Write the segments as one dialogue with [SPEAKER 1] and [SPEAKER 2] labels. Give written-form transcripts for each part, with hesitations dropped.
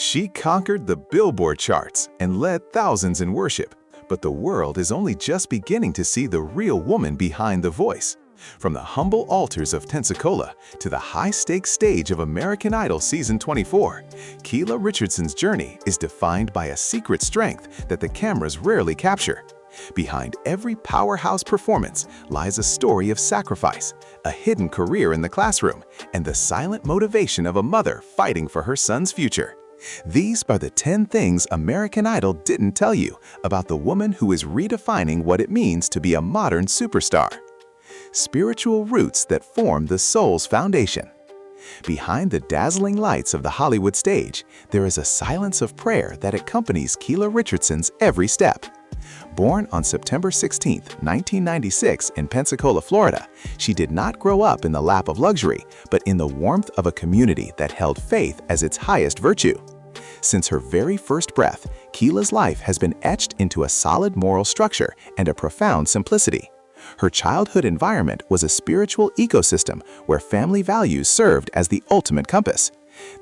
[SPEAKER 1] She conquered the Billboard charts and led thousands in worship, but the world is only just beginning to see the real woman behind the voice. From the humble altars of Pensacola to the high-stakes stage of American Idol Season 24, Keyla Richardson's journey is defined by a secret strength that the cameras rarely capture. Behind every powerhouse performance lies a story of sacrifice, a hidden career in the classroom, and the silent motivation of a mother fighting for her son's future. These are the 10 things American Idol didn't tell you about the woman who is redefining what it means to be a modern superstar. Spiritual roots that form the soul's foundation. Behind the dazzling lights of the Hollywood stage, there is a silence of prayer that accompanies Keyla Richardson's every step. Born on September 16, 1996 in Pensacola, Florida, she did not grow up in the lap of luxury, but in the warmth of a community that held faith as its highest virtue. Since her very first breath, Keyla's life has been etched into a solid moral structure and a profound simplicity. Her childhood environment was a spiritual ecosystem where family values served as the ultimate compass.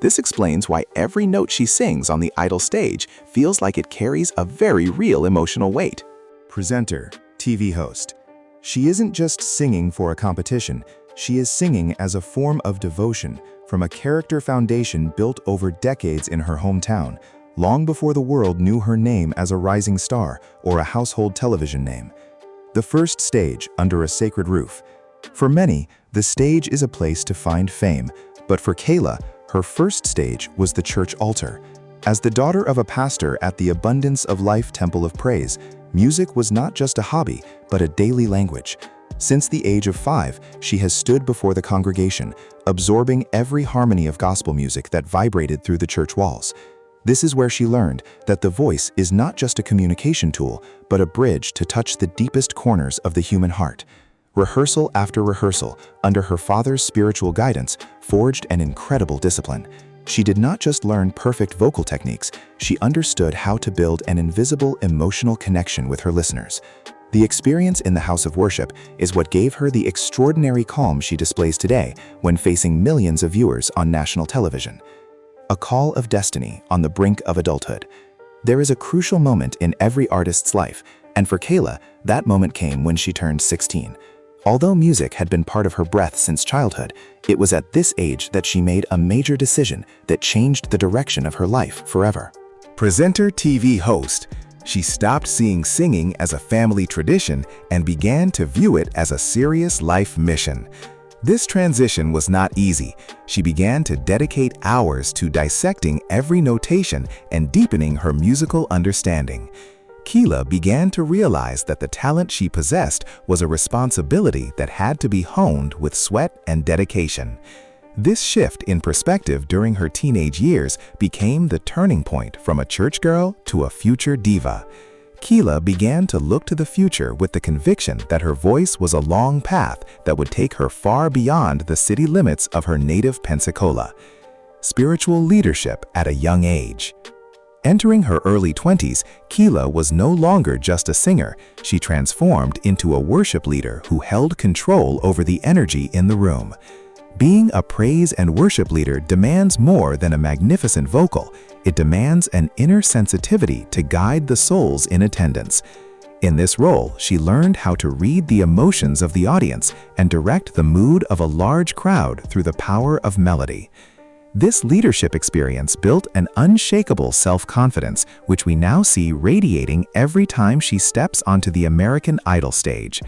[SPEAKER 1] This explains why every note she sings on the Idol stage feels like it carries a very real emotional weight.
[SPEAKER 2] Presenter, TV host. She isn't just singing for a competition, she is singing as a form of devotion from a character foundation built over decades in her hometown, long before the world knew her name as a rising star or a household television name. The first stage, under a sacred roof. For many, the stage is a place to find fame, but for Keyla, her first stage was the church altar. As the daughter of a pastor at the Abundance of Life Temple of Praise, music was not just a hobby, but a daily language. Since the age of 5, she has stood before the congregation, absorbing every harmony of gospel music that vibrated through the church walls. This is where she learned that the voice is not just a communication tool, but a bridge to touch the deepest corners of the human heart. Rehearsal after rehearsal, under her father's spiritual guidance, forged an incredible discipline. She did not just learn perfect vocal techniques, she understood how to build an invisible emotional connection with her listeners. The experience in the house of worship is what gave her the extraordinary calm she displays today when facing millions of viewers on national television. A call of destiny on the brink of adulthood. There is a crucial moment in every artist's life, and for Keyla, that moment came when she turned 16. Although music had been part of her breath since childhood, it was at this age that she made a major decision that changed the direction of her life forever.
[SPEAKER 1] Presenter, TV host. She stopped seeing singing as a family tradition and began to view it as a serious life mission. This transition was not easy. She began to dedicate hours to dissecting every notation and deepening her musical understanding. Keyla began to realize that the talent she possessed was a responsibility that had to be honed with sweat and dedication. This shift in perspective during her teenage years became the turning point from a church girl to a future diva. Keyla began to look to the future with the conviction that her voice was a long path that would take her far beyond the city limits of her native Pensacola. Spiritual leadership at a young age. Entering her early 20s, Keyla was no longer just a singer. She transformed into a worship leader who held control over the energy in the room. Being a praise and worship leader demands more than a magnificent vocal. It demands an inner sensitivity to guide the souls in attendance. In this role, she learned how to read the emotions of the audience and direct the mood of a large crowd through the power of melody. This leadership experience built an unshakable self-confidence, which we now see radiating every time she steps onto the American Idol stage.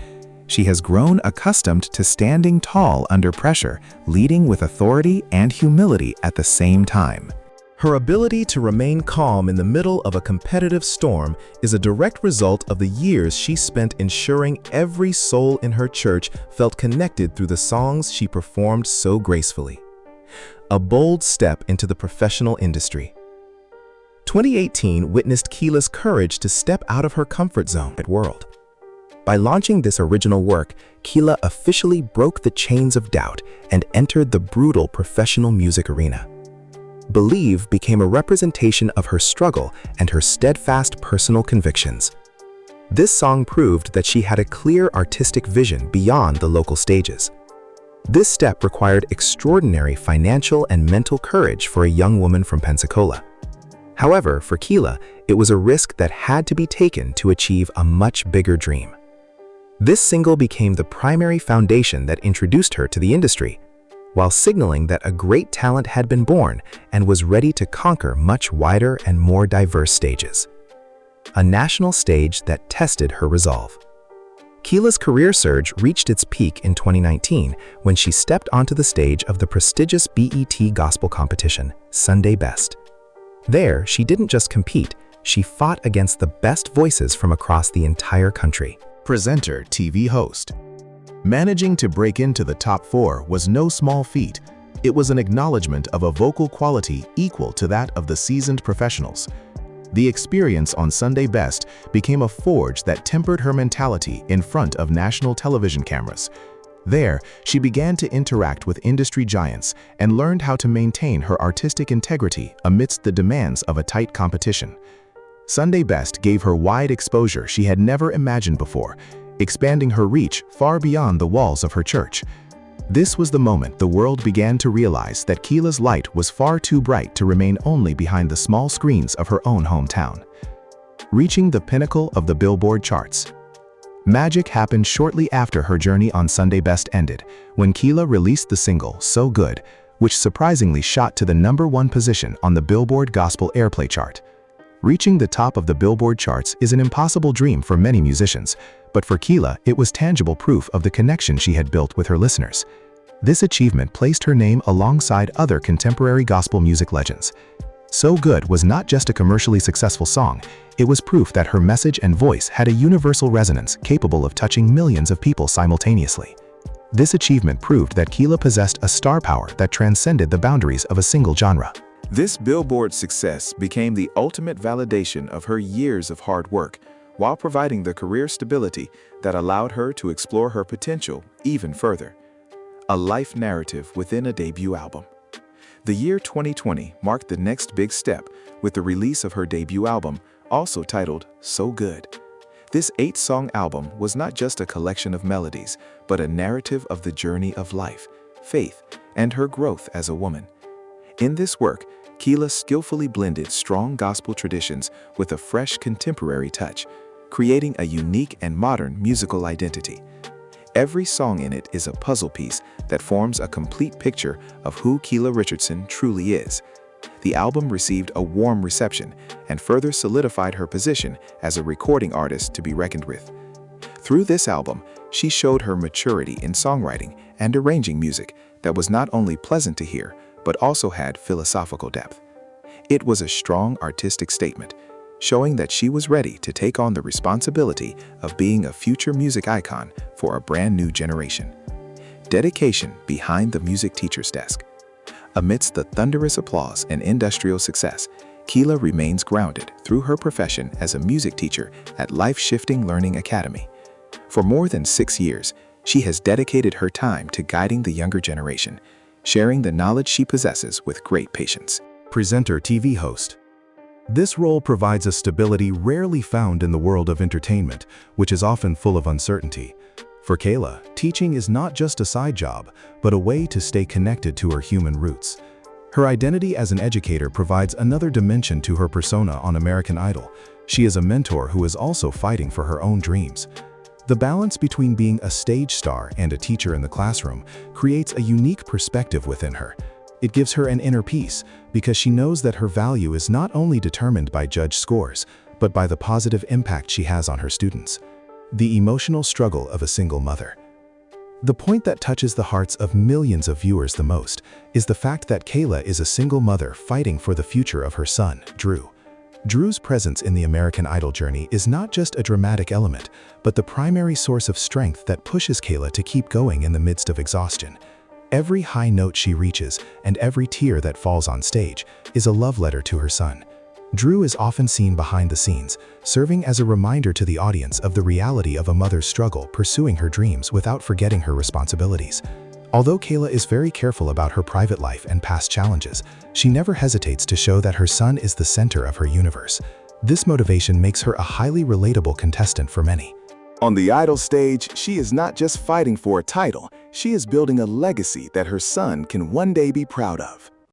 [SPEAKER 1] She has grown accustomed to standing tall under pressure, leading with authority and humility at the same time. Her ability to remain calm in the middle of a competitive storm is a direct result of the years she spent ensuring every soul in her church felt connected through the songs she performed so gracefully. A bold step into the professional industry. 2018 witnessed Keyla's courage to step out of her comfort zone at World. By launching this original work, Keyla officially broke the chains of doubt and entered the brutal professional music arena. Believe became a representation of her struggle and her steadfast personal convictions. This song proved that she had a clear artistic vision beyond the local stages. This step required extraordinary financial and mental courage for a young woman from Pensacola. However, for Keyla, it was a risk that had to be taken to achieve a much bigger dream. This single became the primary foundation that introduced her to the industry, while signaling that a great talent had been born and was ready to conquer much wider and more diverse stages. A national stage that tested her resolve. Keyla's career surge reached its peak in 2019 when she stepped onto the stage of the prestigious BET gospel competition, Sunday Best. There, she didn't just compete, she fought against the best voices from across the entire country.
[SPEAKER 2] Presenter, TV host. Managing to break into the top 4 was no small feat. It was an acknowledgement of a vocal quality equal to that of the seasoned professionals. The experience on Sunday Best became a forge that tempered her mentality in front of national television cameras. There, she began to interact with industry giants and learned how to maintain her artistic integrity amidst the demands of a tight competition. Sunday Best gave her wide exposure she had never imagined before, expanding her reach far beyond the walls of her church. This was the moment the world began to realize that Keyla's light was far too bright to remain only behind the small screens of her own hometown. Reaching the pinnacle of the Billboard charts. Magic happened shortly after her journey on Sunday Best ended, when Keyla released the single, So Good, which surprisingly shot to the #1 position on the Billboard Gospel Airplay chart. Reaching the top of the Billboard charts is an impossible dream for many musicians, but for Keyla, it was tangible proof of the connection she had built with her listeners. This achievement placed her name alongside other contemporary gospel music legends. So Good was not just a commercially successful song, it was proof that her message and voice had a universal resonance capable of touching millions of people simultaneously. This achievement proved that Keyla possessed a star power that transcended the boundaries of a single genre.
[SPEAKER 1] This Billboard success became the ultimate validation of her years of hard work, while providing the career stability that allowed her to explore her potential even further. A life narrative within a debut album. The year 2020 marked the next big step with the release of her debut album, also titled So Good. This 8-song album was not just a collection of melodies, but a narrative of the journey of life, faith, and her growth as a woman. In this work, Keyla skillfully blended strong gospel traditions with a fresh contemporary touch, creating a unique and modern musical identity. Every song in it is a puzzle piece that forms a complete picture of who Keyla Richardson truly is. The album received a warm reception and further solidified her position as a recording artist to be reckoned with. Through this album, she showed her maturity in songwriting and arranging music that was not only pleasant to hear, but also had philosophical depth. It was a strong artistic statement, showing that she was ready to take on the responsibility of being a future music icon for a brand new generation. Dedication behind the music teacher's desk. Amidst the thunderous applause and industrial success, Keyla remains grounded through her profession as a music teacher at Life Shifting Learning Academy. For more than 6 years, she has dedicated her time to guiding the younger generation, sharing the knowledge she possesses with great patience.
[SPEAKER 2] Presenter, TV host. This role provides a stability rarely found in the world of entertainment, which is often full of uncertainty. For Keyla, teaching is not just a side job, but a way to stay connected to her human roots. Her identity as an educator provides another dimension to her persona on American Idol. She is a mentor who is also fighting for her own dreams. The balance between being a stage star and a teacher in the classroom creates a unique perspective within her. It gives her an inner peace because she knows that her value is not only determined by judge scores, but by the positive impact she has on her students. The emotional struggle of a single mother. The point that touches the hearts of millions of viewers the most is the fact that Keyla is a single mother fighting for the future of her son, Drew. Drew's presence in the American Idol journey is not just a dramatic element, but the primary source of strength that pushes Keyla to keep going in the midst of exhaustion. Every high note she reaches and every tear that falls on stage is a love letter to her son. Drew is often seen behind the scenes, serving as a reminder to the audience of the reality of a mother's struggle pursuing her dreams without forgetting her responsibilities. Although Keyla is very careful about her private life and past challenges, she never hesitates to show that her son is the center of her universe. This motivation makes her a highly relatable contestant for many.
[SPEAKER 1] On the Idol stage, she is not just fighting for a title, she is building a legacy that her son can one day be proud of.